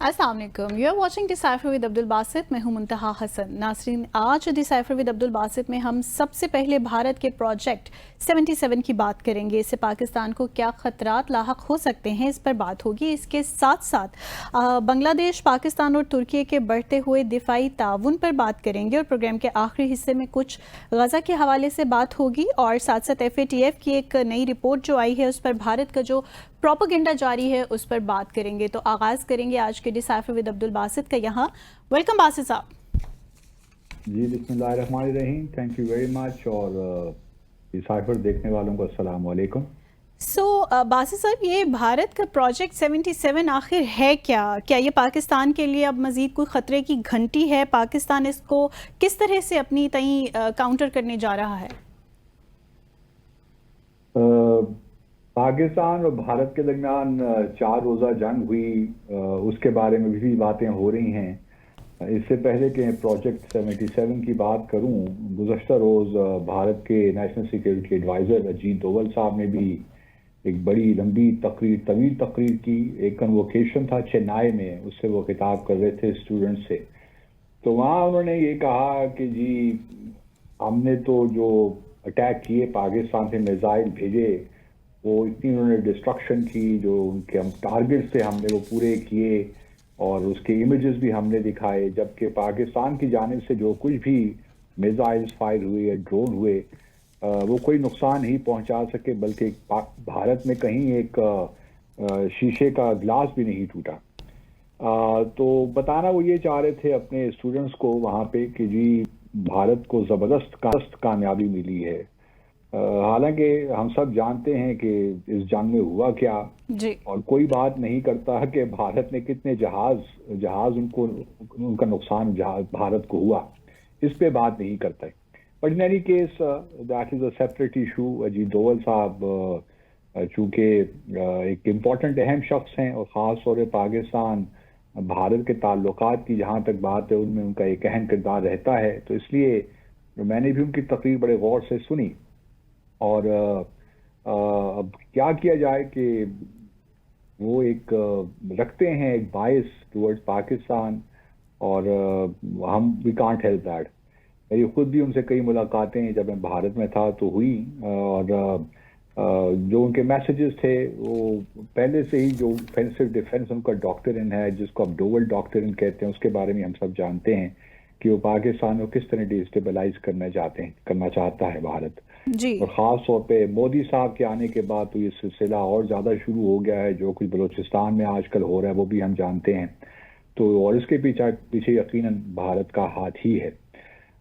अस्सलाम वालेकुम, you are watching Decipher with Abdul Basit. मैं हूं मुंतहा हसन। नाज़रीन, आज डिसाइफर विद अब्दुल बासित में हम सबसे पहले भारत के प्रोजेक्ट 77 की बात करेंगे। इससे पाकिस्तान को क्या खतरात लाहक हो सकते हैं, इस पर बात होगी। इसके साथ साथ बांग्लादेश, पाकिस्तान और तुर्की के बढ़ते हुए दिफाई ताउन पर बात करेंगे और प्रोग्राम के आखिरी हिस्से में कुछ गज़ा के हवाले से बात होगी और साथ साथ FATF की एक नई रिपोर्ट जो आई है उस पर भारत का जो प्रोपेगेंडा जारी है उस पर बात करेंगे। तो आगाज़ करेंगे आज के डिसाइफर विद अब्दुल बासित का यहाँ। वेलकम बासित साहब। जी बिस्मिल्लाहिर्रहमानिर्रहीम, थैंक यू वेरी मच। और डिसाइफर देखने वालों को अस्सलाम वालेकुम। बासित साहब, ये भारत का प्रोजेक्ट 77 आखिर है क्या ये पाकिस्तान के लिए अब मज़ीद कोई ख़तरे की घंटी है? पाकिस्तान इसको किस तरह से अपनी तई काउंटर करने जा रहा है? पाकिस्तान और भारत के दरमियान 4 रोज़ा जंग हुई, उसके बारे में भी बातें हो रही हैं। इससे पहले कि प्रोजेक्ट 77 की बात करूं, गुज़श्ता रोज़ भारत के national security adviser Ajit Doval साहब ने भी एक बड़ी लंबी तवील तकरीर की। एक कन्वोकेशन था चेन्नई में, उससे वो खिताब कर रहे थे स्टूडेंट से। तो वहाँ उन्होंने ये कहा कि जी हमने तो जो अटैक किए, पाकिस्तान से मिसाइल भेजे, वो इतनी उन्होंने डिस्ट्रक्शन की, जो उनके हम टारगेट्स थे हमने वो पूरे किए और उसके इमेजेस भी हमने दिखाए। जबकि पाकिस्तान की जानिब से जो कुछ भी मिसाइल्स फायर हुए या ड्रोन हुए, वो कोई नुकसान नहीं पहुंचा सके, बल्कि भारत में कहीं एक शीशे का ग्लास भी नहीं टूटा। तो बताना वो ये चाह रहे थे अपने स्टूडेंट्स को वहाँ पे कि जी भारत को ज़बरदस्त कामयाबी मिली है। हालांकि हम सब जानते हैं कि इस जंग में हुआ क्या जी। और कोई बात नहीं करता कि भारत ने कितने जहाज उनका नुकसान भारत को हुआ, इस पे बात नहीं करता है। But in any case that is a separate issue. Ajit Doval साहब चूँकि एक इम्पॉर्टेंट अहम शख्स हैं और ख़ास तौर पर पाकिस्तान भारत के ताल्लुकात की जहाँ तक बात है उनमें उनका एक अहम किरदार रहता है, तो इसलिए मैंने भी उनकी तकरीर बड़े गौर से सुनी। और अब क्या किया जाए कि वो एक रखते हैं एक बायस टुवर्ड्स पाकिस्तान, और हम वी कांट हेल्प दैट। मेरी खुद भी उनसे कई मुलाकातें जब मैं भारत में था तो हुई, और जो उनके मैसेजेस थे वो पहले से ही, जो ऑफेंसिव डिफेंस उनका डॉक्ट्रिन है जिसको आप डोवल डॉक्ट्रिन कहते हैं, उसके बारे में हम सब जानते हैं कि वो पाकिस्तान को किस तरह डिस्टेबलाइज करना चाहता है भारत। जी। और ख़ास तौर पे मोदी साहब के आने के बाद तो ये सिलसिला और ज़्यादा शुरू हो गया है। जो कुछ बलूचिस्तान में आजकल हो रहा है वो भी हम जानते हैं। तो और इसके पीछे यकीनन भारत का हाथ ही है।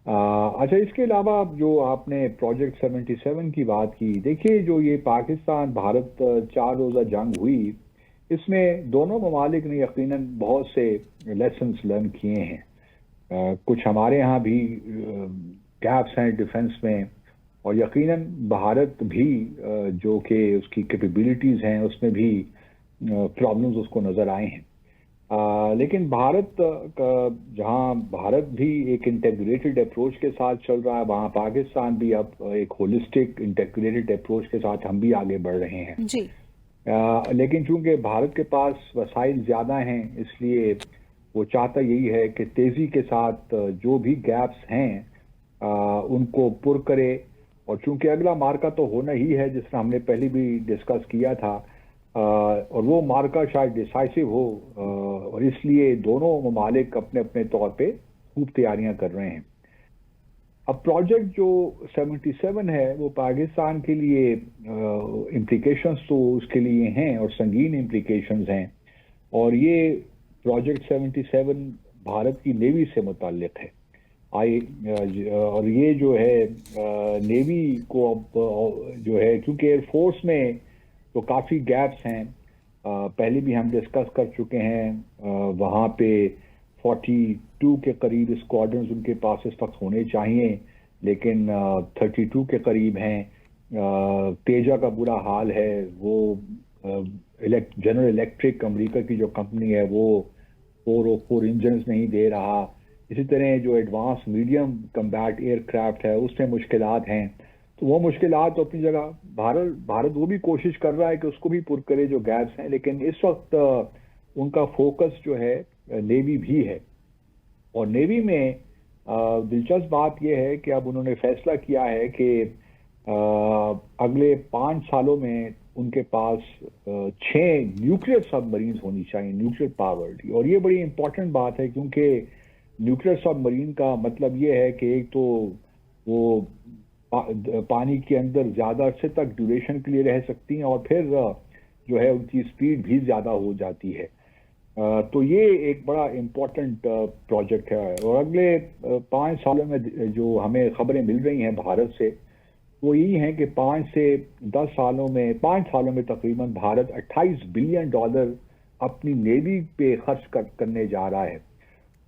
अच्छा, इसके अलावा जो आपने प्रोजेक्ट 77 की बात की, देखिए जो ये पाकिस्तान भारत 4 रोज़ा जंग हुई, इसमें दोनों ममालिक ने यकीनन बहुत से लेसन्स लर्न किए हैं। कुछ हमारे यहाँ भी गैप्स हैं डिफेंस में, और यकीनन भारत भी जो कि उसकी कैपेबिलिटीज़ हैं उसमें भी प्रॉब्लम्स उसको नज़र आए हैं। लेकिन भारत का, जहाँ भारत भी एक इंटीग्रेटेड अप्रोच के साथ चल रहा है, वहाँ पाकिस्तान भी अब एक होलिस्टिक इंटीग्रेटेड अप्रोच के साथ हम भी आगे बढ़ रहे हैं। जी। लेकिन चूंकि भारत के पास वसाइल ज़्यादा हैं, इसलिए वो चाहता यही है कि तेज़ी के साथ जो भी गैप्स हैं उनको पुर करे। और चूंकि अगला मार्का तो होना ही है, जिस तरह हमने पहले भी डिस्कस किया था, और वो मार्का शायद डिसाइसिव हो, और इसलिए दोनों ममालिक अपने अपने तौर पे खूब तैयारियां कर रहे हैं। अब प्रोजेक्ट जो 77 है वो पाकिस्तान के लिए इम्प्लिकेशंस तो उसके लिए हैं और संगीन इम्प्लिकेशंस हैं। और ये प्रोजेक्ट 77 भारत की नेवी से मुताल्लिक है। और ये जो है नेवी को अब जो है, क्योंकि एयरफोर्स में तो काफ़ी गैप्स हैं, पहले भी हम डिस्कस कर चुके हैं। वहाँ पे 42 के करीब स्क्वाड्रन्स उनके पास इस वक्त होने चाहिए, लेकिन 32 के करीब हैं। तेजा का बुरा हाल है, वो जनरल इलेक्ट्रिक अमेरिका की जो कंपनी है वो 404 इंजन्स नहीं दे रहा। इसी तरह जो एडवांस मीडियम कम्बैट एयरक्राफ्ट है उसमें मुश्किलात हैं। तो वो मुश्किलात तो अपनी जगह भारत वो भी कोशिश कर रहा है कि उसको भी पुर करे जो गैप्स हैं, लेकिन इस वक्त उनका फोकस जो है नेवी भी है। और नेवी में दिलचस्प बात यह है कि अब उन्होंने फैसला किया है कि अगले 5 सालों में उनके पास 6 न्यूक्लियर सबमरीन होनी चाहिए, न्यूक्लियर पावर्ड। और ये बड़ी इंपॉर्टेंट बात है, क्योंकि न्यूक्लियर सबमरीन का मतलब ये है कि एक तो वो पानी के अंदर ज़्यादा अरसे तक ड्यूरेशन के लिए रह सकती हैं, और फिर जो है उनकी स्पीड भी ज़्यादा हो जाती है। तो ये एक बड़ा इम्पोर्टेंट प्रोजेक्ट है। और अगले 5 सालों में जो हमें खबरें मिल रही हैं भारत से, वो यही हैं कि 5 से 10 सालों में, 5 सालों में तकरीबन भारत $28 बिलियन अपनी नेवी पे खर्च करने जा रहा है।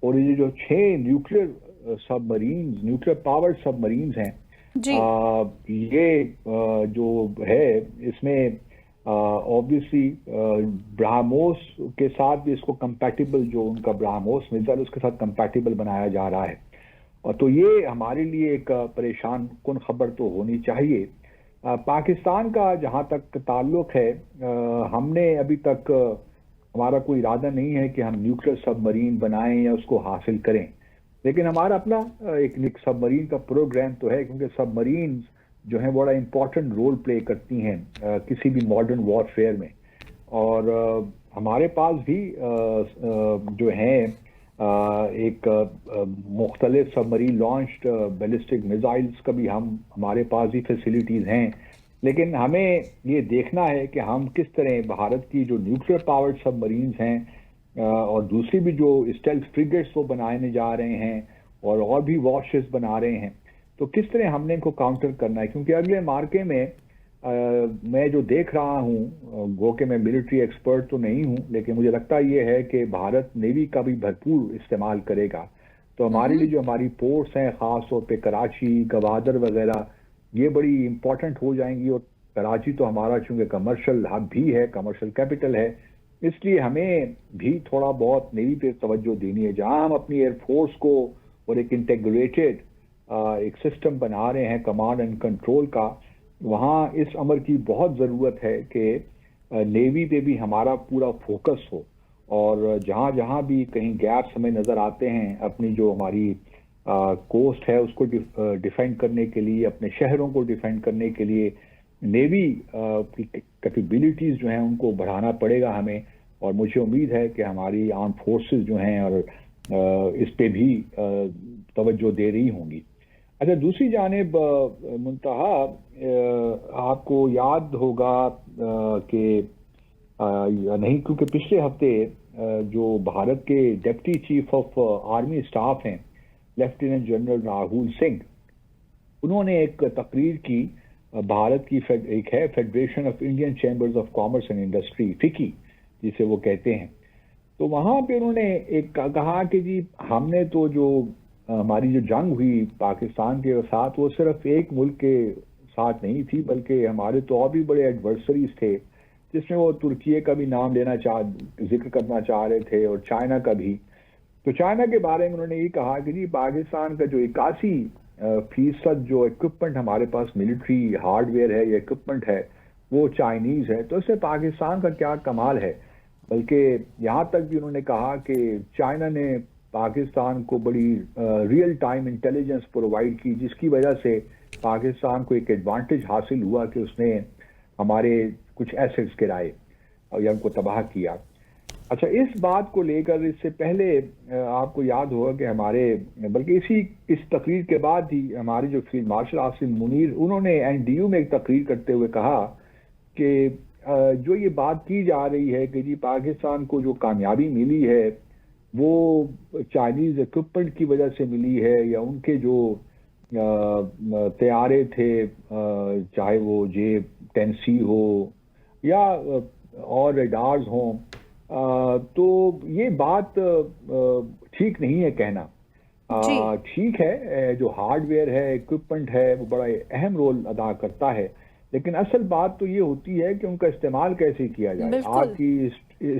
और ये जो 6 nuclear submarine, nuclear powered submarines हैं, ये जो है इसमें ऑब्वियसली ब्रह्मोस के साथ भी इसको कंपैटिबल, जो उनका ब्रह्मोस मिसाइल उसके साथ कंपैटिबल बनाया जा रहा है। और तो ये हमारे लिए एक परेशान कुन खबर तो होनी चाहिए। पाकिस्तान का जहाँ तक ताल्लुक है, हमने अभी तक, हमारा कोई इरादा नहीं है कि हम न्यूक्लियर सबमरीन बनाएं या उसको हासिल करें, लेकिन हमारा अपना एक सबमरीन का प्रोग्राम तो है, क्योंकि सबमरीन जो है बड़ा इंपॉर्टेंट रोल प्ले करती हैं किसी भी मॉडर्न वॉरफेयर में। और हमारे पास भी जो है एक मुख्तलिफ सबमरीन लॉन्च्ड बैलिस्टिक मिसाइल्स का भी हमारे पास भी फैसिलिटीज़ हैं। लेकिन हमें ये देखना है कि हम किस तरह भारत की जो न्यूक्लियर पावर्ड सबमरीन्स हैं और दूसरी भी जो स्टेल्थ फ्रिगेट्स वो बनाने जा रहे हैं और भी वॉरशिप्स बना रहे हैं, तो किस तरह हमने इनको काउंटर करना है। क्योंकि अगले मार्के में मैं जो देख रहा हूँ, गो कि मैं मिलिट्री एक्सपर्ट तो नहीं हूँ, लेकिन मुझे लगता ये है कि भारत नेवी का भी भरपूर इस्तेमाल करेगा। तो हमारे लिए जो हमारी पोर्ट्स हैं, ख़ास तौर पे कराची, गवादर वगैरह, ये बड़ी इंपॉर्टेंट हो जाएंगी। और कराची तो हमारा चूँकि कमर्शियल हब भी है, कमर्शियल कैपिटल है, इसलिए हमें भी थोड़ा बहुत नेवी पे तवज्जो देनी है। जहाँ हम अपनी एयरफोर्स को और एक इंटेग्रेटेड एक सिस्टम बना रहे हैं कमांड एंड कंट्रोल का, वहाँ इस अमर की बहुत ज़रूरत है कि नेवी पे भी हमारा पूरा फोकस हो। और जहाँ जहाँ भी कहीं गैप्स हमें नज़र आते हैं, अपनी जो हमारी कोस्ट है उसको डिफेंड करने के लिए, अपने शहरों को डिफेंड करने के लिए नेवी की कैपेबिलिटीज़ जो हैं उनको बढ़ाना पड़ेगा हमें। और मुझे उम्मीद है कि हमारी आर्म फोर्सेस जो हैं और इस पे भी तवज्जो दे रही होंगी। अच्छा, दूसरी जानिब मुंतहा आपको याद होगा कि नहीं, क्योंकि पिछले हफ्ते जो भारत के deputy chief of army staff हैं लेफ्टिनेंट जनरल राहुल सिंह, उन्होंने एक तकरीर की भारत की एक है federation of Indian chambers of commerce and industry, फिकी जिसे वो कहते हैं। तो वहाँ पे उन्होंने एक कहा कि जी हमने तो जो हमारी जो जंग हुई पाकिस्तान के साथ, वो सिर्फ एक मुल्क के साथ नहीं थी, बल्कि हमारे तो और भी बड़े एडवर्सरीज थे, जिसमें वो तुर्की का भी नाम जिक्र करना चाह रहे थे और चाइना का भी। तो चाइना के बारे में उन्होंने ये कहा कि जी पाकिस्तान का जो 81% जो इक्विपमेंट हमारे पास मिलिट्री हार्डवेयर है या इक्विपमेंट है वो चाइनीज़ है, तो इससे पाकिस्तान का क्या कमाल है। बल्कि यहाँ तक भी उन्होंने कहा कि चाइना ने पाकिस्तान को बड़ी रियल टाइम इंटेलिजेंस प्रोवाइड की, जिसकी वजह से पाकिस्तान को एक एडवांटेज हासिल हुआ कि उसने हमारे कुछ एसेट्स गिराए और या उनको तबाह किया। अच्छा, इस बात को लेकर इससे पहले आपको याद होगा कि हमारे, बल्कि इस तकरीर के बाद ही हमारे जो फील्ड मार्शल आसिम मुनीर, उन्होंने एनडीयू में एक तकरीर करते हुए कहा कि जो ये बात की जा रही है कि जी पाकिस्तान को जो कामयाबी मिली है वो चाइनीज़ इक्विपमेंट की वजह से मिली है, या उनके जो तैयारे थे, चाहे वो J-10C हो या और रेडार्स हों, तो ये बात ठीक नहीं है कहना। ठीक है, जो हार्डवेयर है, इक्विपमेंट है, वो बड़ा अहम रोल अदा करता है, लेकिन असल बात तो ये होती है कि उनका इस्तेमाल कैसे किया जाए, आपकी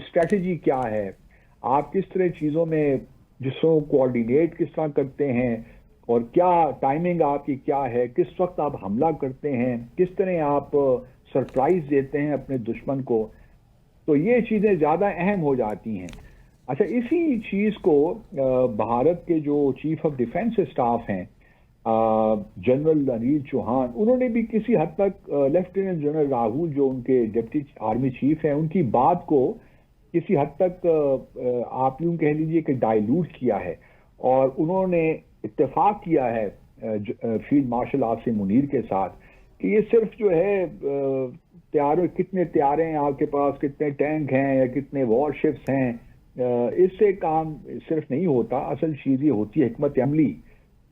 स्ट्रेटजी क्या है, आप किस तरह चीज़ों में जिसको कोऑर्डिनेट किस तरह करते हैं, और क्या टाइमिंग आपकी क्या है, किस वक्त आप हमला करते हैं, किस तरह आप सरप्राइज देते हैं अपने दुश्मन को। तो ये चीज़ें ज़्यादा अहम हो जाती हैं। अच्छा, इसी चीज को भारत के जो चीफ ऑफ डिफेंस स्टाफ हैं जनरल अनिल चौहान, उन्होंने भी किसी हद तक लेफ्टिनेंट जनरल राहुल जो उनके डिप्टी आर्मी चीफ हैं उनकी बात को किसी हद तक आप यूं कह लीजिए कि डाइल्यूट किया है, और उन्होंने इत्तेफाक किया है फील्ड मार्शल आसिम मुनीर के साथ कि ये सिर्फ जो है तैयारों, कितने तैयारे हैं आपके पास, कितने टैंक हैं या कितने वॉरशिप्स हैं, इससे काम सिर्फ नहीं होता। असल चीज़ ये होती है हिकमत अमली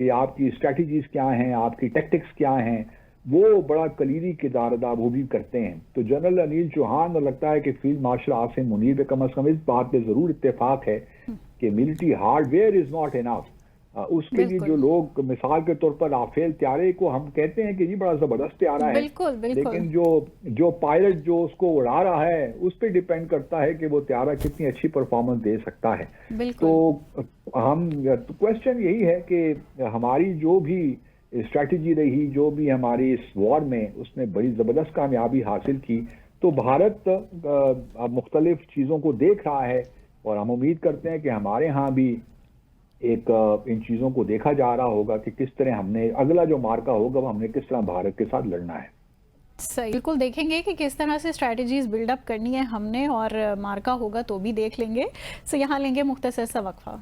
कि आपकी स्ट्रैटेजीज क्या हैं, आपकी टैक्टिक्स क्या हैं, वो बड़ा कलीदी किरदार अदा वो भी करते हैं। तो जनरल अनिल चौहान को लगता है कि फील्ड मार्शल आसिम मुनीर पे कम अज कम इस बात पे जरूर इत्तेफाक है कि military hardware is not enough. उसके लिए जो लोग, मिसाल के तौर पर राफेल त्यारे को हम कहते हैं कि जी बड़ा जबरदस्त त्यारा है, लेकिन जो पायलट जो उसको उड़ा रहा है उस पर डिपेंड करता है कि वो त्यारा कितनी अच्छी परफॉर्मेंस दे सकता है। तो हम क्वेश्चन यही है कि हमारी जो भी स्ट्रैटेजी रही, जो भी हमारी इस वॉर में, उसने बड़ी जबरदस्त कामयाबी हासिल की। तो भारत अब मुख्तलिफ चीज़ों को देख रहा है और हम उम्मीद करते हैं कि हमारे यहाँ भी एक इन चीज़ों को देखा जा रहा होगा कि किस तरह हमने अगला जो मार्का होगा वो हमने किस तरह भारत के साथ लड़ना है। सही, बिल्कुल देखेंगे कि किस तरह से स्ट्रैटेजीज बिल्डअप करनी है हमने, और मार्का होगा तो भी देख लेंगे। सो यहाँ लेंगे मुख्तसर सा वक्फा।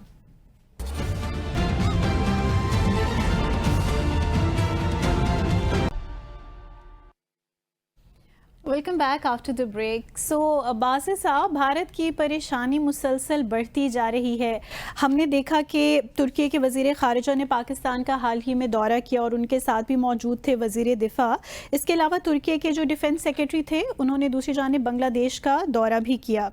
Welcome back after the break. So Basit sahab, Bharat की परेशानी मुसलसल बढ़ती जा रही है। हमने देखा कि तुर्की के वज़ीर ख़ारिजा ने पाकिस्तान का हाल ही में दौरा किया और उनके साथ भी मौजूद थे वज़ीर दिफा। इसके अलावा तुर्की के जो डिफेंस सेक्रेटरी थे उन्होंने दूसरी जानिब बांग्लादेश का दौरा भी किया।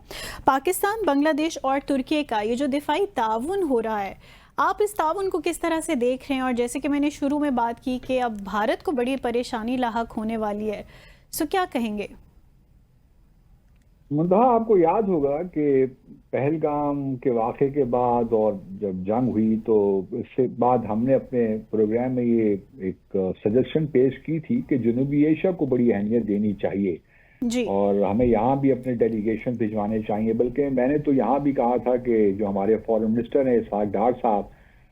पाकिस्तान, बांग्लादेश और तुर्की का ये जो दिफाई ताउन हो रहा है, आप इस ताउन को किस तरह से देख रहे हैं? और जैसे कि मैंने शुरू में बात की कि अब भारत को बड़ी परेशानी लाहक होने वाली है, सो क्या कहेंगे? मुंतहा आपको याद होगा कि पहलगाम के वाक़े के बाद और जब जंग हुई तो इससे बाद हमने अपने प्रोग्राम में ये एक सजेशन पेश की थी कि जनूबी एशिया को बड़ी अहमियत देनी चाहिए जी। और हमें यहाँ भी अपने डेलीगेशन भिजवाने चाहिए। बल्कि मैंने तो यहाँ भी कहा था कि जो हमारे फॉरेन मिनिस्टर हैं इसहाक डार साहब,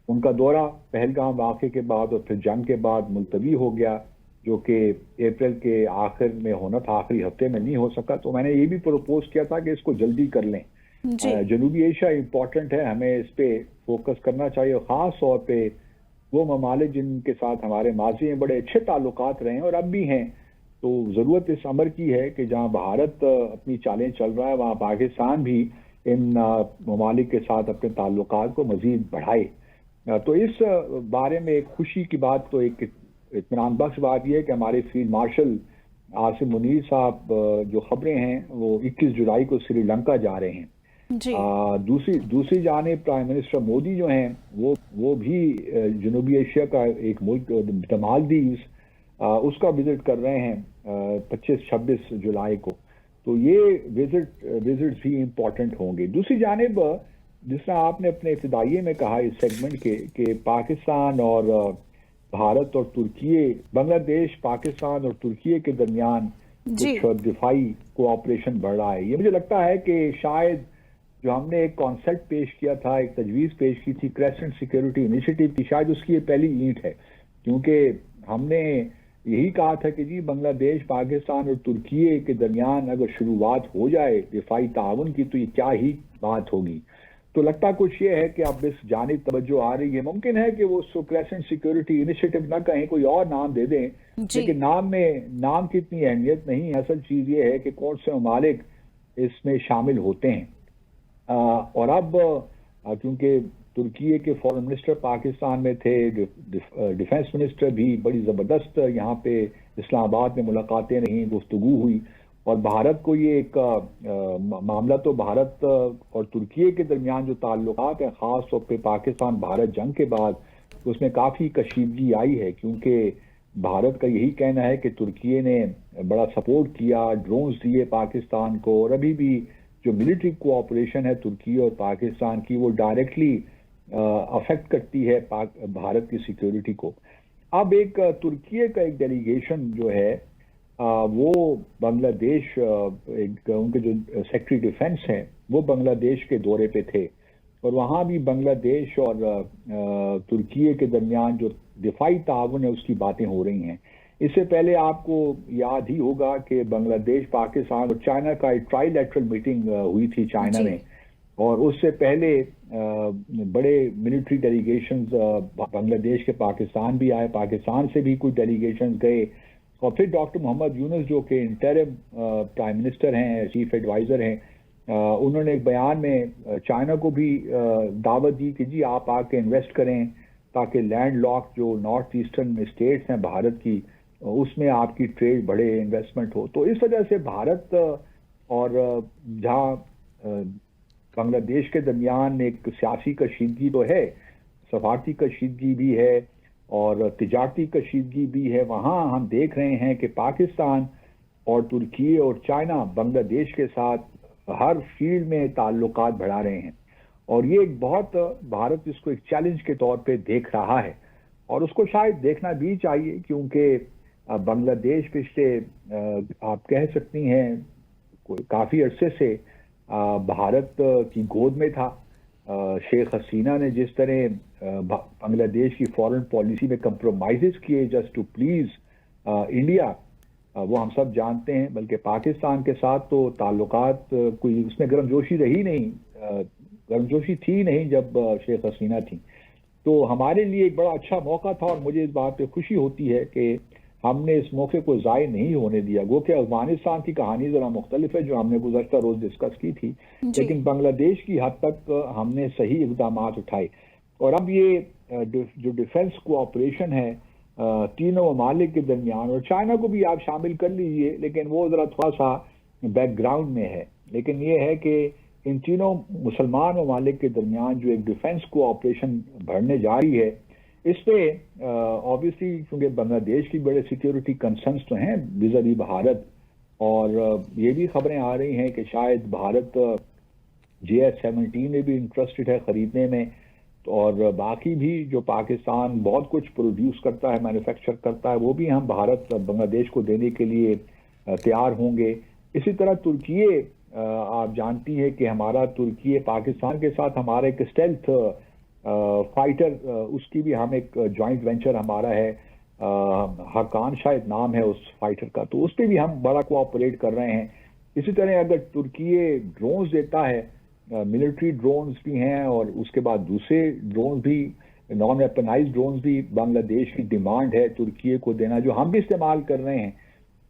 उनका दौरा पहलगाम वाक़े के बाद और फिर जंग के बाद मुलतवी हो गया, जो कि अप्रैल के आखिर में होना था, आखिरी हफ्ते में नहीं हो सका। तो मैंने ये भी प्रपोज किया था कि इसको जल्दी कर लें। जनूबी एशिया इम्पॉर्टेंट है, हमें इस पे फोकस करना चाहिए, ख़ास तौर पे वो ममालिक जिनके साथ हमारे माजी में बड़े अच्छे ताल्लुकात रहे हैं और अब भी हैं। तो ज़रूरत इस अमर की है कि जहाँ भारत अपनी चालें चल रहा है वहाँ पाकिस्तान भी इन ममालिक के साथ अपने ताल्लुकात को मज़ीद बढ़ाए। तो इस बारे में एक खुशी की बात, तो एक इत्मीनान बख्श बात यह है कि हमारे फील्ड मार्शल आसिम मुनीर साहब जो खबरें हैं वो 21 जुलाई को श्रीलंका जा रहे हैं। दूसरी जानिब प्राइम मिनिस्टर मोदी जो हैं वो भी जनूबी एशिया का एक मुल्क मालदीव्स उसका विजिट कर रहे हैं 25-26 जुलाई को। तो ये विजिट्स भी इम्पोर्टेंट होंगे। दूसरी जानिब जिस तरह आपने अपने इब्तिदाइये में कहा इस सेगमेंट के कि पाकिस्तान और भारत और तुर्की, बांग्लादेश, पाकिस्तान और तुर्की के दरमियान कुछ दिफाई कोऑपरेशन बढ़ रहा है। ये मुझे लगता है कि शायद जो हमने एक कॉन्सेप्ट पेश किया था, एक तजवीज़ पेश की थी क्रेसेंट सिक्योरिटी इनिशिएटिव की, शायद उसकी ये पहली ईंट है। क्योंकि हमने यही कहा था कि जी बांग्लादेश, पाकिस्तान और तुर्की के दरमियान अगर शुरुआत हो जाए दिफाई ताउन की तो ये क्या ही बात होगी। तो लगता कुछ ये है कि अब इस जानिब तवज्जो आ रही है। मुमकिन है कि वो उसको क्रेसेंट सिक्योरिटी इनिशिएटिव ना कहें, कोई और नाम दे दें, लेकिन नाम की इतनी अहमियत नहीं है। असल चीज़ ये है कि कौन से ममालिक इसमें शामिल होते हैं। और अब क्योंकि तुर्की के फॉरेन मिनिस्टर पाकिस्तान में थे, डिफेंस मिनिस्टर भी, बड़ी ज़बरदस्त यहाँ पे इस्लामाबाद में मुलाकातें रहीं, गुफ्तगू हुई, और भारत को ये एक मामला तो भारत और तुर्की के दरमियान जो ताल्लुकात हैं, ख़ास तौर पे पाकिस्तान भारत जंग के बाद, उसमें काफ़ी कशीदगी आई है। क्योंकि भारत का यही कहना है कि तुर्की ने बड़ा सपोर्ट किया, ड्रोन्स दिए पाकिस्तान को, और अभी भी जो मिलिट्री कोऑपरेशन है तुर्की और पाकिस्तान की वो डायरेक्टली अफेक्ट करती है भारत की सिक्योरिटी को। अब एक तुर्की का एक डेलीगेशन जो है वो बांग्लादेश, उनके जो सेक्रेटरी डिफेंस हैं वो बांग्लादेश के दौरे पे थे। और वहाँ भी बांग्लादेश और तुर्की के दरमियान जो दिफाई ताउन है उसकी बातें हो रही हैं। इससे पहले आपको याद ही होगा कि बांग्लादेश, पाकिस्तान और चाइना का एक ट्राइलेटरल मीटिंग हुई थी चाइना में, और उससे पहले बड़े मिलिट्री डेलीगेशंस बांग्लादेश के पाकिस्तान भी आए, पाकिस्तान से भी कुछ डेलीगेशंस गए, और फिर डॉक्टर मोहम्मद यूनुस जो कि इंटरिम प्राइम मिनिस्टर हैं, चीफ एडवाइज़र हैं, उन्होंने एक बयान में चाइना को भी दावत दी कि जी आप आके इन्वेस्ट करें ताकि लैंड लॉक जो नॉर्थ ईस्टर्न स्टेट्स हैं भारत की, उसमें आपकी ट्रेड बढ़े, इन्वेस्टमेंट हो। तो इस वजह से भारत और जहाँ बांग्लादेश के दरमियान एक सियासी कशीदगी तो है, सफारती कशीदगी भी है और तिजारती कशीदगी भी है, वहाँ हम देख रहे हैं कि पाकिस्तान और तुर्की और चाइना बांग्लादेश के साथ हर फील्ड में ताल्लुकात बढ़ा रहे हैं, और ये एक बहुत भारत इसको एक चैलेंज के तौर पे देख रहा है, और उसको शायद देखना भी चाहिए, क्योंकि बांग्लादेश पिछले आप कह सकती हैं काफ़ी अरसे से भारत की गोद में था। शेख हसीना ने जिस तरह बांग्लादेश की फॉरेन पॉलिसी में कंप्रोमाइज़ किए जस्ट टू प्लीज़ इंडिया, वो हम सब जानते हैं। बल्कि पाकिस्तान के साथ तो ताल्लुकात कोई उसमें गर्मजोशी रही नहीं, गर्मजोशी थी नहीं जब शेख हसीना थी। तो हमारे लिए एक बड़ा अच्छा मौका था, और मुझे इस बात पे खुशी होती है कि हमने इस मौके को ज़ाय नहीं होने दिया। गो कि अफगानिस्तान की कहानी ज़रा मुख्तलिफ है जो हमने गुज़श्ता रोज़ डिस्कस की थी, लेकिन बांग्लादेश की हद तक हमने सही इक़दाम उठाए, और अब ये जो डिफेंस कोऑपरेशन है तीनों ममालिक के दरमियान, और चाइना को भी आप शामिल कर लीजिए, लेकिन वो ज़रा थोड़ा सा बैकग्राउंड में है, लेकिन ये है कि इन तीनों मुसलमान ममालिक के दरमियान जो एक डिफेंस कोऑपरेशन बढ़ने जा रही है, इस पे ऑब्वियसली क्योंकि बांग्लादेश की बड़े सिक्योरिटी कंसर्न्स तो हैं विज़ावी भारत, और ये भी खबरें आ रही हैं कि शायद भारत JH-17 में भी इंटरेस्टेड है ख़रीदने में, और बाकी भी जो पाकिस्तान बहुत कुछ प्रोड्यूस करता है, मैन्युफैक्चर करता है, वो भी हम भारत बांग्लादेश को देने के लिए तैयार होंगे। इसी तरह तुर्की, आप जानती है कि हमारा तुर्की पाकिस्तान के साथ हमारा एक स्टेल्थ फाइटर, उसकी भी हम एक जॉइंट वेंचर हमारा है, हकान शायद नाम है उस फाइटर का, तो उस पर भी हम बड़ा कोऑपरेट कर रहे हैं। इसी तरह अगर तुर्की ड्रोन्स देता है, मिलिट्री ड्रोन्स भी हैं, और उसके बाद दूसरे ड्रोन्स भी, नॉन वेपनाइज्ड ड्रोन्स भी बांग्लादेश की डिमांड है तुर्की को देना, जो हम भी इस्तेमाल कर रहे हैं।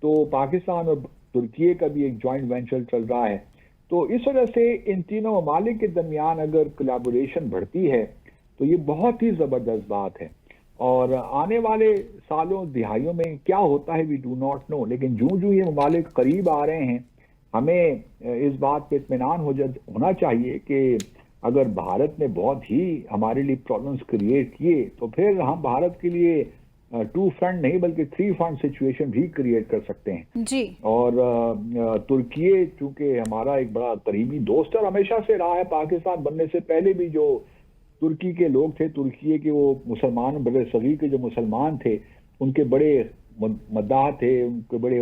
तो पाकिस्तान और तुर्की का भी एक जॉइंट वेंचर चल रहा है। तो इस वजह से इन तीनों ममालिक के दरमियान अगर कोलैबोरेशन बढ़ती है तो ये बहुत ही ज़बरदस्त बात है, और आने वाले सालों दिहाइयों में क्या होता है वी डू नॉट नो, लेकिन जो जो ये ममालिक करीब आ रहे हैं, हमें इस बात पे इत्मीनान होना चाहिए कि अगर भारत ने बहुत ही हमारे लिए प्रॉब्लम्स क्रिएट किए, तो फिर हम भारत के लिए 2 फ्रंट नहीं बल्कि 3 फ्रंट सिचुएशन भी क्रिएट कर सकते हैं जी। और तुर्की चूंकि हमारा एक बड़ा करीबी दोस्त है और हमेशा से रहा है, पाकिस्तान बनने से पहले भी जो तुर्की के लोग थे, तुर्की के वो मुसलमान बड़े सगीर के जो मुसलमान थे, उनके बड़े मद्दाह थे, उनके बड़े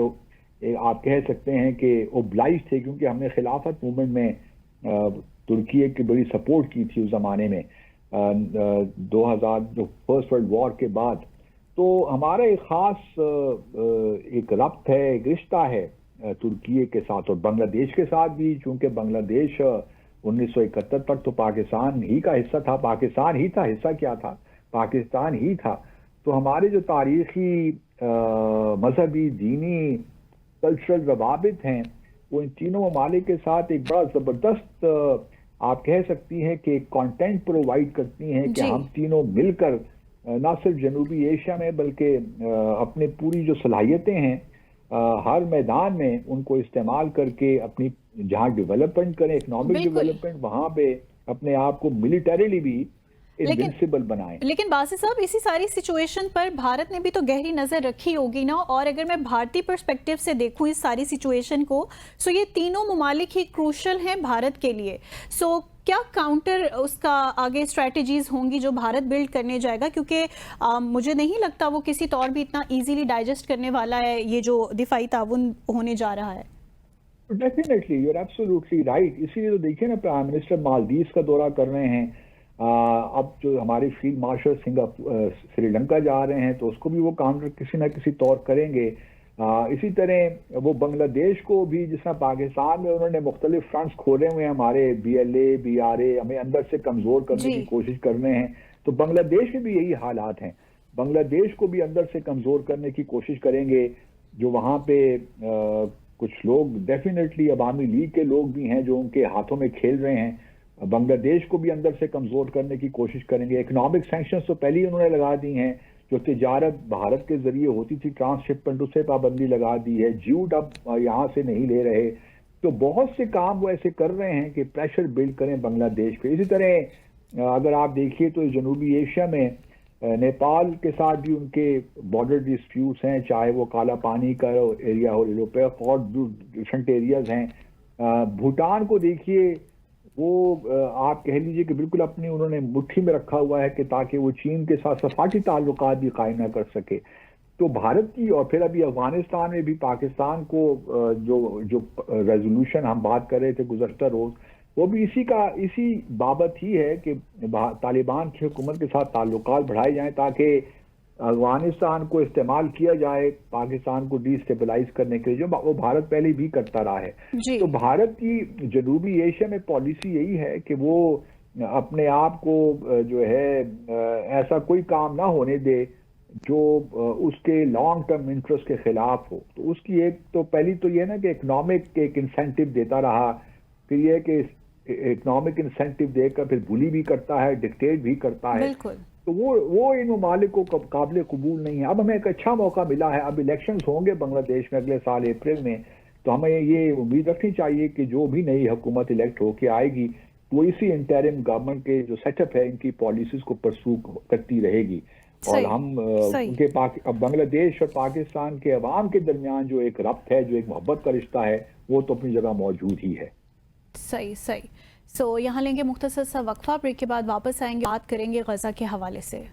आप कह सकते हैं कि ओब्लाइज थे, क्योंकि हमने खिलाफत मूवमेंट में तुर्की की बड़ी सपोर्ट की थी उस ज़माने में 2000 जो फर्स्ट वर्ल्ड वॉर के बाद। तो हमारा एक ख़ास एक रब्त है, एक रिश्ता है तुर्की के साथ और बांग्लादेश के साथ भी, चूँकि बांग्लादेश 1971 तक तो पाकिस्तान ही का हिस्सा था, पाकिस्तान ही था, हिस्सा क्या था, पाकिस्तान ही था। तो हमारे जो तारीख़ी मजहबी दीनी कल्चरल रवाबित हैं वो इन तीनों ममालिक के साथ एक बड़ा ज़बरदस्त आप कह सकती हैं कि कंटेंट प्रोवाइड करती हैं कि हम तीनों मिलकर न सिर्फ जनूबी एशिया में बल्कि अपने पूरी जो सलाहियतें हैं हर मैदान में उनको इस्तेमाल करके अपनी जहाँ डेवलपमेंट करें, इकोनॉमिक डेवलपमेंट, वहाँ पे अपने आप को मिलिटरीली भी इनविंसिबल बनाएं। लेकिन बासित साहब, इसी सारी सिचुएशन पर भारत ने भी तो गहरी नज़र रखी होगी ना, और अगर मैं भारतीय पर्सपेक्टिव से देखूं इस सारी सिचुएशन को, सो ये तीनों ममालिक ही क्रूशल हैं भारत के लिए। सो क्या काउंटर उसका आगे स्ट्रैटेजीज होंगी जो भारत बिल्ड करने जाएगा, क्योंकि मुझे नहीं लगता वो किसी तौर भी इतना इजीली डाइजेस्ट करने वाला है ये जो दिफाई ताउन होने जा रहा है। Definitely you are absolutely right. इसीलिए तो देखिए ना, प्राइम मिनिस्टर मालदीव्स का दौरा कर रहे हैं। अब जो हमारे फील्ड मार्शल सिंगापुर श्रीलंका जा रहे हैं, तो उसको भी वो काउंटर किसी ना किसी तौर करेंगे। इसी तरह वो बांग्लादेश को भी, जिस तरह पाकिस्तान में उन्होंने मुख्तलिफ फ्रंट्स खोले हुए हैं, हमारे BLA BRA हमें अंदर से कमजोर करने जी की कोशिश कर रहे हैं, तो बांग्लादेश में भी यही हालात हैं। बांग्लादेश को भी अंदर से कमजोर करने की कोशिश करेंगे। जो वहां पे कुछ लोग डेफिनेटली अवामी लीग के लोग भी हैं जो उनके हाथों में खेल रहे हैं, बांग्लादेश को भी अंदर से कमजोर करने की कोशिश करेंगे। इकोनॉमिक सैंक्शंस तो पहले ही उन्होंने लगा दी हैं। जो तिजारत भारत के जरिए होती थी, ट्रांसशिपमेंट, उससे पाबंदी लगा दी है। ज्यूट अब यहाँ से नहीं ले रहे। तो बहुत से काम वो ऐसे कर रहे हैं कि प्रेशर बिल्ड करें बांग्लादेश पे। इसी तरह अगर आप देखिए तो जनूबी एशिया में नेपाल के साथ भी उनके बॉर्डर डिस्प्यूट्स हैं, चाहे वो काला पानी का एरिया हो, यूरोपेक और डिफरेंट एरियाज हैं। भूटान को देखिए, वो आप कह लीजिए कि बिल्कुल अपनी उन्होंने मुट्ठी में रखा हुआ है कि ताकि वो चीन के साथ सफाटी ताल्लुकात भी कायम ना कर सके। तो भारत की, और फिर अभी अफगानिस्तान में भी पाकिस्तान को जो जो रेजोल्यूशन हम बात कर रहे थे गुज़श्ता रोज, वो भी इसी बाबत ही है कि तालिबान की हुकूमत के साथ ताल्लुकात बढ़ाए जाएं ताकि अफगानिस्तान को इस्तेमाल किया जाए पाकिस्तान को डिस्टेबलाइज करने के लिए, जो वो भारत पहले भी करता रहा है। जी तो भारत की जनूबी एशिया में पॉलिसी यही है कि वो अपने आप को जो है ऐसा कोई काम ना होने दे जो उसके लॉन्ग टर्म इंटरेस्ट के खिलाफ हो। तो उसकी एक तो पहली तो ये ना कि इकोनॉमिक एक इंसेंटिव देता रहा, फिर ये कि इकोनॉमिक इंसेंटिव देकर फिर बुली भी करता है, डिक्टेट भी करता है। बिल्कुल। तो वो इन ममालिक को काबिल कबूल नहीं है। अब हमें एक अच्छा मौका मिला है, अब इलेक्शंस होंगे बांग्लादेश में अगले साल अप्रैल में, तो हमें ये उम्मीद रखनी चाहिए कि जो भी नई हुकूमत इलेक्ट होके आएगी वो इसी इंटरिम गवर्नमेंट के जो सेटअप है इनकी पॉलिसीज को परसू करती रहेगी। और सही हम सही उनके अब बांग्लादेश और पाकिस्तान के अवाम के दरमियान जो एक रब्त है, जो एक मोहब्बत का रिश्ता है, वो तो अपनी जगह मौजूद ही है। सही सही। सो यहाँ लेंगे मुख्तसर सा वक्फा, ब्रेक के बाद वापस आएंगे, बात करेंगे गजा के हवाले से।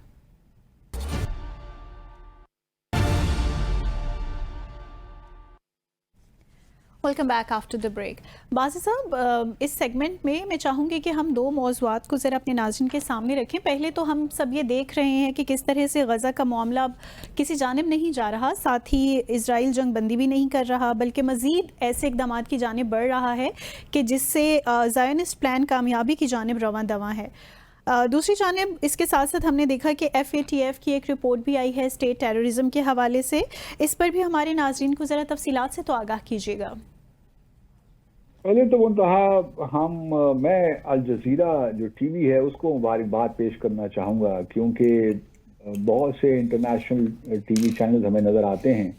Welcome back after the break. बाज़ी साहब, इस सेगमेंट में मैं चाहूँगी कि हम दो मौज़ूआत को ज़रा अपने नाज़रीन के सामने रखें। पहले तो हम सब ये देख रहे हैं कि किस तरह से गज़ा का मामला अब किसी जानिब नहीं जा रहा, साथ ही इजराइल जंग बंदी भी नहीं कर रहा, बल्कि मज़ीद ऐसे इक़दाम की जानिब बढ़ रहा है कि जिससे ज़ायोनिस्ट प्लान कामयाबी की जानिब रवां दवां है। दूसरी जानिब इसके साथ साथ हमने देखा कि FATF की एक रिपोर्ट भी आई है स्टेट टेररिज्म के हवाले से। इस पर भी हमारे नाज़रीन को ज़रा तफसीलात से तो आगाह कीजिएगा। पहले तो मैं अल जज़ीरा जो टीवी है उसको मुबारकबाद पेश करना चाहूँगा, क्योंकि बहुत से इंटरनेशनल टीवी चैनल हमें नज़र आते हैं,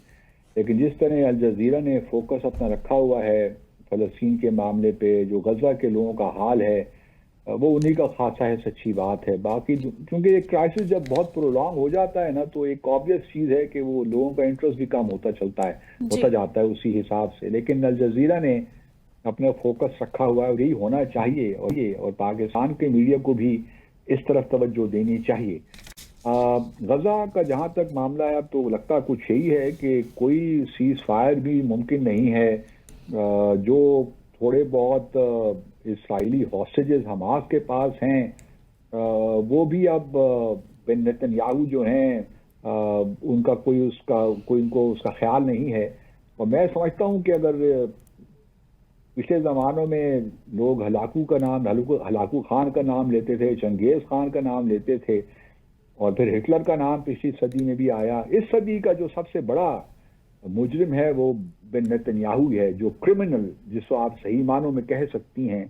लेकिन जिस तरह अल जज़ीरा ने फोकस अपना रखा हुआ है फ़लस्तीन के मामले पे, जो गज़ा के लोगों का हाल है, वो उन्हीं का खासा है, सच्ची बात है। बाकी क्योंकि ये क्राइसिस जब बहुत प्रोलॉन्ग हो जाता है ना, तो एक ऑब्वियस चीज़ है कि वो लोगों का इंटरेस्ट भी कम होता जाता है उसी हिसाब से। लेकिन अल जज़ीरा ने अपना फोकस रखा हुआ है और यही होना चाहिए, और पाकिस्तान के मीडिया को भी इस तरफ तवज्जो देनी चाहिए। गजा का जहां तक मामला है, अब तो लगता कुछ यही है कि कोई सीज फायर भी मुमकिन नहीं है। जो थोड़े बहुत इसराइली हॉस्टेजेस हमास के पास हैं, वो भी अब बिन नेतन्याहू जो हैं उनका कोई इनको उसका ख्याल नहीं है। और मैं समझता हूं कि अगर पिछले ज़मानों में लोग हलाकू खान का नाम लेते थे, चंगेज़ खान का नाम लेते थे, और फिर हिटलर का नाम पिछली सदी में भी आया। इस सदी का जो सबसे बड़ा मुजरिम है वो बिन नेतन्याहू है, जो क्रिमिनल, जिसको आप सही मानों में कह सकती हैं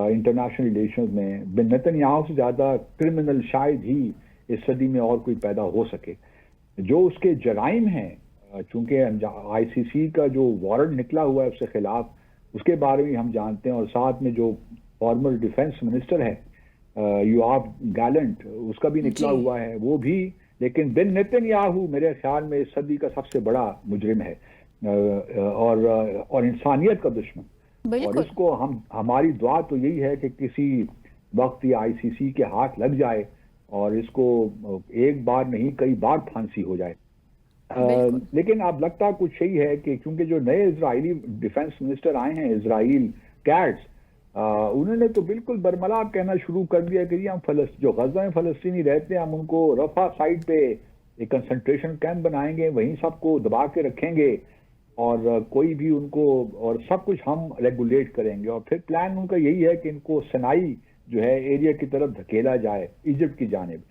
इंटरनेशनल रिलेशंस में, बिन नेतन्याहू से ज़्यादा क्रिमिनल शायद ही इस सदी में और कोई पैदा हो सके। जो उसके जराइम हैं, चूँकि ICC का जो वारंट निकला हुआ है उसके खिलाफ, उसके बारे में हम जानते हैं, और साथ में जो फॉर्मर डिफेंस मिनिस्टर है योआव गैलेंट, उसका भी निकला हुआ है वो भी। लेकिन बिन नेतन्याहू मेरे ख्याल में इस सदी का सबसे बड़ा मुजरिम है और इंसानियत का दुश्मन। और इसको हमारी दुआ तो यही है कि किसी वक्त ये ICC के हाथ लग जाए और इसको एक बार नहीं कई बार फांसी हो जाए। बिल्कुल। लेकिन अब लगता कुछ यही है कि क्योंकि जो नए इजरायली डिफेंस मिनिस्टर आए हैं, इजराइल कैट्स, उन्होंने तो बिल्कुल बरमला कहना शुरू कर दिया कि जी हम जो गजा में फलस्तीनी रहते हैं हम उनको रफा साइड पे एक कंसंट्रेशन कैंप बनाएंगे, वहीं सबको दबा के रखेंगे और कोई भी उनको, और सब कुछ हम रेगुलेट करेंगे। और फिर प्लान उनका यही है कि इनको सनाई जो है एरिया की तरफ धकेला जाए, इजिप्ट की जानिब।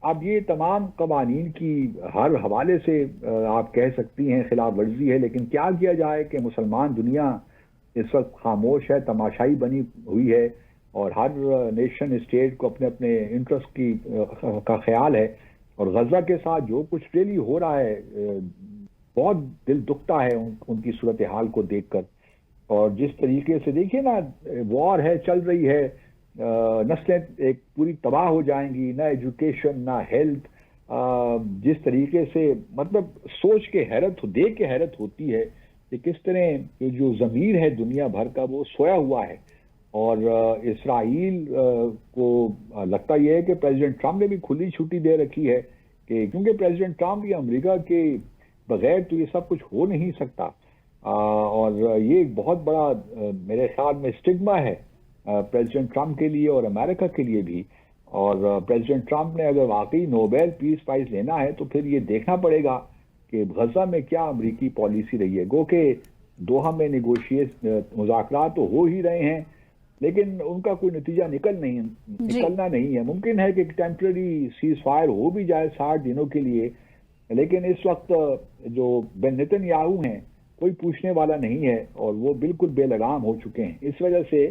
अब ये तमाम कवानीन की हर हवाले से आप कह सकती हैं खिलाफ वर्जी है, लेकिन क्या किया जाए कि मुसलमान दुनिया इस वक्त खामोश है, तमाशाई बनी हुई है, और हर नेशन स्टेट को अपने अपने इंटरेस्ट की का ख्याल है। और गजा के साथ जो कुछ रियली हो रहा है, बहुत दिल दुखता है उनकी सूरत हाल को देखकर। और जिस तरीके से देखिए ना, वॉर है, चल रही है, नस्लें एक पूरी तबाह हो जाएंगी, ना एजुकेशन ना हेल्थ। जिस तरीके से मतलब सोच के हैरत, देख के हैरत होती है कि किस तरह के जो ज़मीर है दुनिया भर का वो सोया हुआ है। और इसराइल को लगता यह है कि प्रेसिडेंट ट्रम्प ने भी खुली छुट्टी दे रखी है कि क्योंकि प्रेसिडेंट ट्रम्प या अमेरिका के बगैर तो ये सब कुछ हो नहीं सकता। और ये एक बहुत बड़ा मेरे ख्याल में स्टिग्मा है प्रेसिडेंट ट्रम्प के लिए और अमेरिका के लिए भी। और प्रेसिडेंट ट्रम्प ने अगर वाकई नोबेल पीस प्राइज लेना है तो फिर ये देखना पड़ेगा कि गजा में क्या अमेरिकी पॉलिसी रही है। गो के दोहा में मुज़ाकरात तो हो ही रहे हैं, लेकिन उनका कोई नतीजा निकलना नहीं है। मुमकिन है कि टेम्पररी सीज फायर हो भी जाए 60 दिनों के लिए, लेकिन इस वक्त जो नेतन्याहू हैं कोई पूछने वाला नहीं है और वो बिल्कुल बेलगाम हो चुके हैं। इस वजह से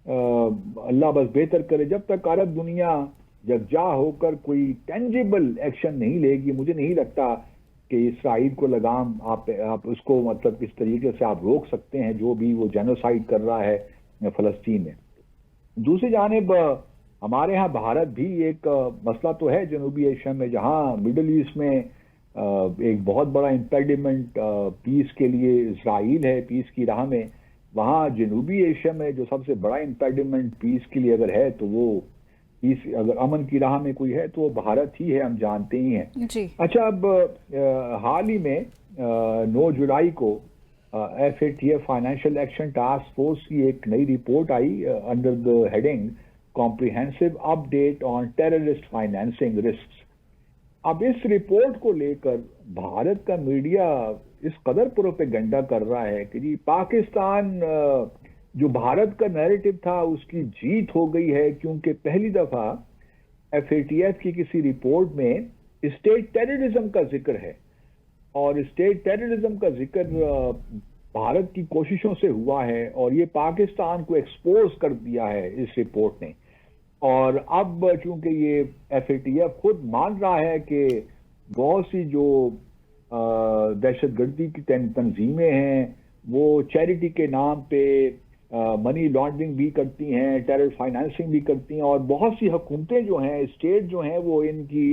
अल्लाह बस बेहतर करे, जब तक अरब दुनिया यकजा होकर कोई टेंजिबल एक्शन नहीं लेगी, मुझे नहीं लगता कि इसराइल को लगाम आप उसको मतलब किस तरीके से आप रोक सकते हैं जो भी वो जेनोसाइड कर रहा है फलस्तीन में। दूसरी जानिब हमारे यहाँ भारत भी एक मसला तो है जनूबी एशिया में, जहाँ मिडल ईस्ट में एक बहुत बड़ा इम्पेडिमेंट पीस के लिए इसराइल है, पीस की राह में। वहाँ जनूबी एशिया में जो सबसे बड़ा इम्पेडिमेंट पीस के लिए अगर है तो वो पीस, अगर अमन की राह में कोई है तो वो भारत ही है, हम जानते ही हैं जी। अच्छा, अब हाल ही में 9 जुलाई को FATF financial action task force की एक नई report I under the heading comprehensive update on terrorist financing risk. अब इस रिपोर्ट को लेकर भारत का मीडिया इस कदर प्रोपेगेंडा कर रहा है कि जी पाकिस्तान जो भारत का नैरेटिव था उसकी जीत हो गई है, क्योंकि पहली दफा FATF की किसी रिपोर्ट में स्टेट टेररिज्म का जिक्र है। और स्टेट टेररिज्म का जिक्र भारत की कोशिशों से हुआ है और ये पाकिस्तान को एक्सपोज कर दिया है इस रिपोर्ट ने। और अब चूंकि ये FATF खुद मान रहा है कि बहुत सी जो दहशतगर्दी की तंजीमें हैं वो चैरिटी के नाम पे मनी लॉन्ड्रिंग भी करती हैं, टेरर फाइनेंसिंग भी करती हैं, और बहुत सी हुकूमतें जो हैं, स्टेट जो हैं, वो इनकी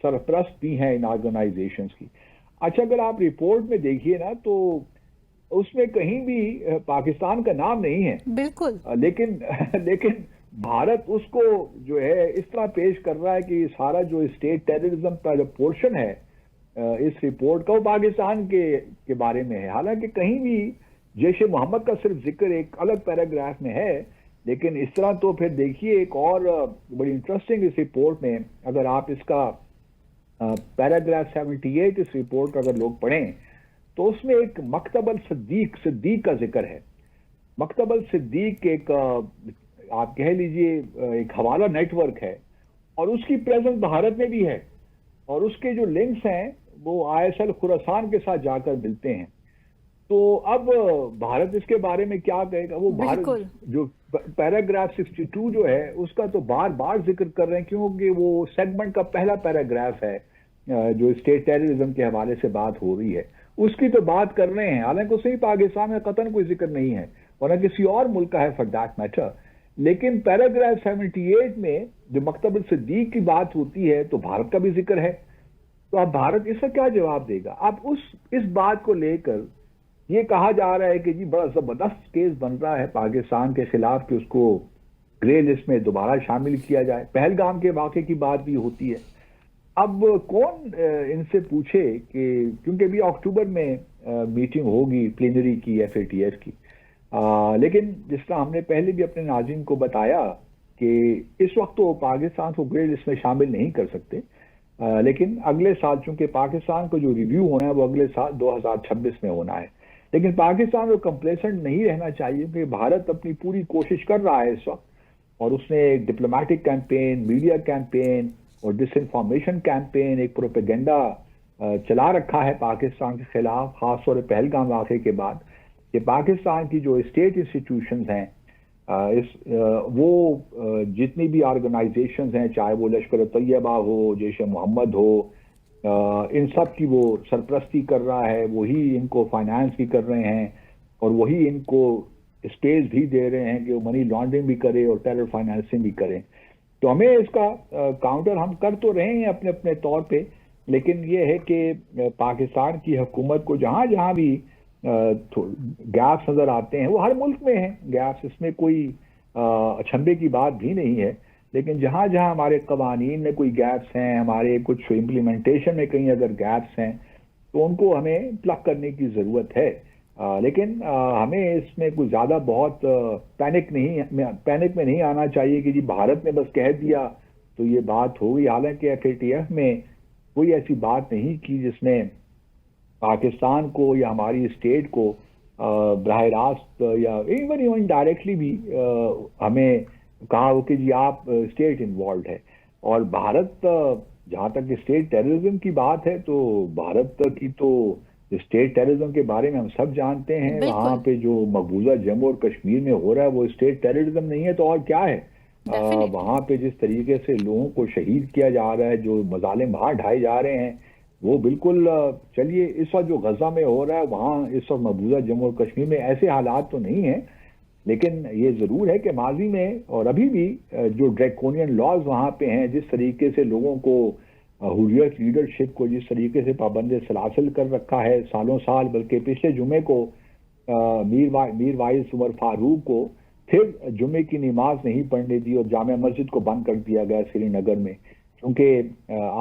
सरपरस्त भी हैं इन ऑर्गेनाइजेशंस की। अच्छा, अगर आप रिपोर्ट में देखिए ना तो उसमें कहीं भी पाकिस्तान का नाम नहीं है, बिल्कुल, लेकिन भारत उसको जो है इस तरह पेश कर रहा है कि सारा जो स्टेट टेररिज्म का जो पोर्शन है इस रिपोर्ट का वो पाकिस्तान के बारे में है। हालांकि कहीं भी जैश-ए मोहम्मद का सिर्फ जिक्र एक अलग पैराग्राफ में है, लेकिन इस तरह तो फिर देखिए एक और बड़ी इंटरेस्टिंग इस रिपोर्ट में, अगर आप इसका पैराग्राफ 78 इस रिपोर्ट अगर लोग पढ़ें तो उसमें एक मकतबल सिद्दीक का जिक्र है। मकतबल सिद्दीक एक आप कह लीजिए एक हवाला नेटवर्क है और उसकी प्रेजेंस भारत में भी है, और उसके जो लिंक्स हैं वो ISL खुरासान के साथ जाकर मिलते हैं। तो अब भारत इसके बारे में क्या कहेगा? वो भारत जो पैराग्राफ 62 जो है उसका तो बार बार जिक्र कर रहे हैं, क्योंकि वो सेगमेंट का पहला पैराग्राफ है जो स्टेट टेररिज्म के हवाले से बात हो रही है, उसकी तो बात कर रहे हैं। हालांकि उसमें पाकिस्तान में कतन कोई जिक्र नहीं है और न किसी और मुल्क का है फॉर दैट मैटर, लेकिन पैराग्राफ 78 में जो मकतबल सिद्दीक की बात होती है तो भारत का भी जिक्र है। तो अब भारत इसका क्या जवाब देगा? अब इस बात को लेकर ये कहा जा रहा है कि जी बड़ा जबरदस्त केस बन रहा है पाकिस्तान के खिलाफ कि उसको ग्रे लिस्ट में दोबारा शामिल किया जाए। पहलगाम के वाक़े की बात भी होती है। اب کون ان سے پوچھے کہ کیونکہ ابھی اکتوبر میں میٹنگ ہوگی پلینری کی FATF کی، لیکن جس طرح ہم نے پہلے بھی اپنے ناظرین کو بتایا کہ اس وقت تو پاکستان کو گریڈ اس میں شامل نہیں کر سکتے، لیکن اگلے سال چونکہ پاکستان کو جو ریویو ہونا ہے وہ اگلے سال 2026 میں ہونا ہے، لیکن پاکستان کو کمپلیسنٹ نہیں رہنا چاہیے کہ بھارت اپنی پوری کوشش کر رہا ہے اس وقت، اور اس نے ایک ڈپلومیٹک کیمپین، میڈیا کیمپین اور ڈس انفارمیشن کیمپین، ایک پروپیگنڈا چلا رکھا ہے پاکستان کے خلاف، خاص طور پہ پہلگام واقعے کے بعد، کہ پاکستان کی جو اسٹیٹ انسٹیٹیوشنز ہیں وہ جتنی بھی آرگنائزیشنز ہیں، چاہے وہ لشکر طیبہ ہو، جیش محمد ہو، ان سب کی وہ سرپرستی کر رہا ہے، وہی ان کو فائنانس بھی کر رہے ہیں اور وہی ان کو اسپیس بھی دے رہے ہیں کہ وہ منی لانڈرنگ بھی کرے اور ٹیرر فائنانسنگ بھی کریں۔ تو ہمیں اس کا کاؤنٹر ہم کر تو رہے ہیں اپنے اپنے طور پہ، لیکن یہ ہے کہ پاکستان کی حکومت کو جہاں جہاں بھی گیپس نظر آتے ہیں، وہ ہر ملک میں ہیں گیپس، اس میں کوئی اچھمبے کی بات بھی نہیں ہے، لیکن جہاں جہاں ہمارے قوانین میں کوئی گیپس ہیں، ہمارے کچھ امپلیمنٹیشن میں کہیں اگر گیپس ہیں تو ان کو ہمیں پلگ کرنے کی ضرورت ہے، لیکن ہمیں اس میں کوئی زیادہ بہت پینک میں نہیں آنا چاہیے کہ جی بھارت نے بس کہہ دیا تو یہ بات ہوگی، حالانکہ FATF میں کوئی ایسی بات نہیں کی جس نے پاکستان کو یا ہماری اسٹیٹ کو براہ راست یا ایون ڈائریکٹلی بھی ہمیں کہا ہو کہ جی آپ اسٹیٹ انوالوڈ ہے، اور بھارت جہاں تک اسٹیٹ ٹیررزم کی بات ہے تو بھارت کی تو اسٹیٹ ٹیررزم کے بارے میں ہم سب جانتے ہیں، وہاں پہ جو مقبوضہ جموں اور کشمیر میں ہو رہا ہے وہ اسٹیٹ ٹیررزم نہیں ہے تو اور کیا ہے؟ وہاں پہ جس طریقے سے لوگوں کو شہید کیا جا رہا ہے، جو مظالم وہاں ڈھائے جا رہے ہیں، وہ بالکل چلیے اس وقت جو غزہ میں ہو رہا ہے وہاں اس وقت مقبوضہ جموں اور کشمیر میں ایسے حالات تو نہیں ہیں، لیکن یہ ضرور ہے کہ ماضی میں اور ابھی بھی جو ڈریکونین لاز وہاں پہ ہیں، جس طریقے سے لوگوں کو حریت لیڈرشپ کو جس طریقے سے پابند سلاسل کر رکھا ہے سالوں سال، بلکہ پچھلے جمعے کو میر وائس عمر فاروق کو پھر جمعے کی نماز نہیں پڑھنے دی اور جامع مسجد کو بند کر دیا گیا سری نگر میں، کیونکہ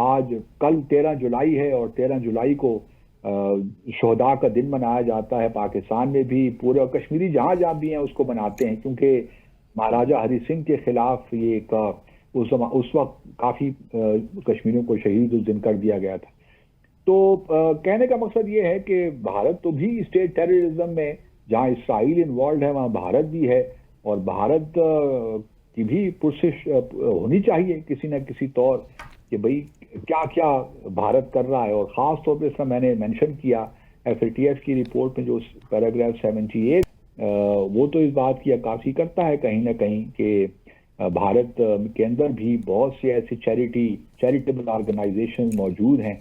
آج کل 13 جولائی ہے اور 13 جولائی کو شہداء کا دن منایا جاتا ہے، پاکستان میں بھی پورے کشمیری جہاں جہاں بھی ہیں اس کو مناتے ہیں، کیونکہ مہاراجہ ہری سنگھ کے خلاف یہ ایک اس وقت کافی کشمیریوں کو شہید اس دن کر دیا گیا تھا۔ تو کہنے کا مقصد یہ ہے کہ بھارت تو بھی اسٹیٹ ٹیررزم میں جہاں اسرائیل انوالوڈ ہے وہاں بھارت بھی ہے، اور بھارت کی بھی پرسش ہونی چاہیے کسی نہ کسی طور کہ بھئی کیا کیا بھارت کر رہا ہے، اور خاص طور پہ اس کا میں نے مینشن کیا FATF کی رپورٹ میں جو پیراگراف 78 وہ تو اس بات کی عکاسی کرتا ہے کہیں نہ کہیں کہ بھارت کے اندر بھی بہت سے ایسی چیریٹیبل آرگنائزیشن موجود ہیں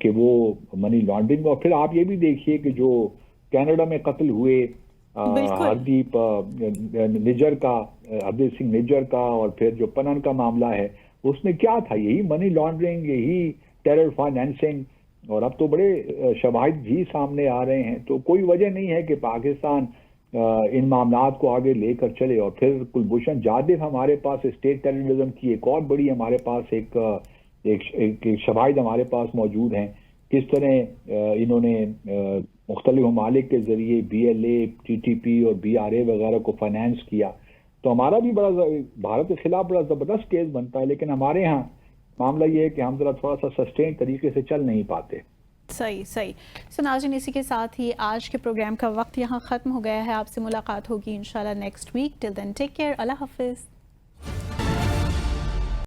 کہ وہ منی لانڈرنگ، اور پھر آپ یہ بھی دیکھیے کہ جو کینیڈا میں قتل ہوئے ہردیپ نجر کا، ہردیپ سنگھ نجر کا، اور پھر جو پنن کا معاملہ ہے اس میں کیا تھا؟ یہی منی لانڈرنگ، یہی ٹیرر فائنینسنگ، اور اب تو بڑے شواہد بھی سامنے آ رہے ہیں، تو کوئی وجہ نہیں ہے کہ پاکستان ان معاملات کو آگے لے کر چلے۔ اور پھر کلبھوشن جادو ہمارے پاس اسٹیٹ ٹیررزم کی ایک اور بڑی ہمارے پاس ایک شواہد ہمارے پاس موجود ہیں، کس طرح انہوں نے مختلف ممالک کے ذریعے BLA TTP اور BRA وغیرہ کو فائنانس کیا، تو ہمارا بھی بھارت کے خلاف بڑا زبردست کیس بنتا ہے، لیکن ہمارے ہاں معاملہ یہ ہے کہ ہم ذرا تھوڑا سا سسٹین طریقے سے چل نہیں پاتے۔ صحیح سو ناظرین، اسی کے ساتھ ہی آج کے پروگرام کا وقت یہاں ختم ہو گیا ہے، آپ سے ملاقات ہوگی انشاءاللہ نیکسٹ ویک، ٹل دین ٹیک کیئر، اللہ حافظ۔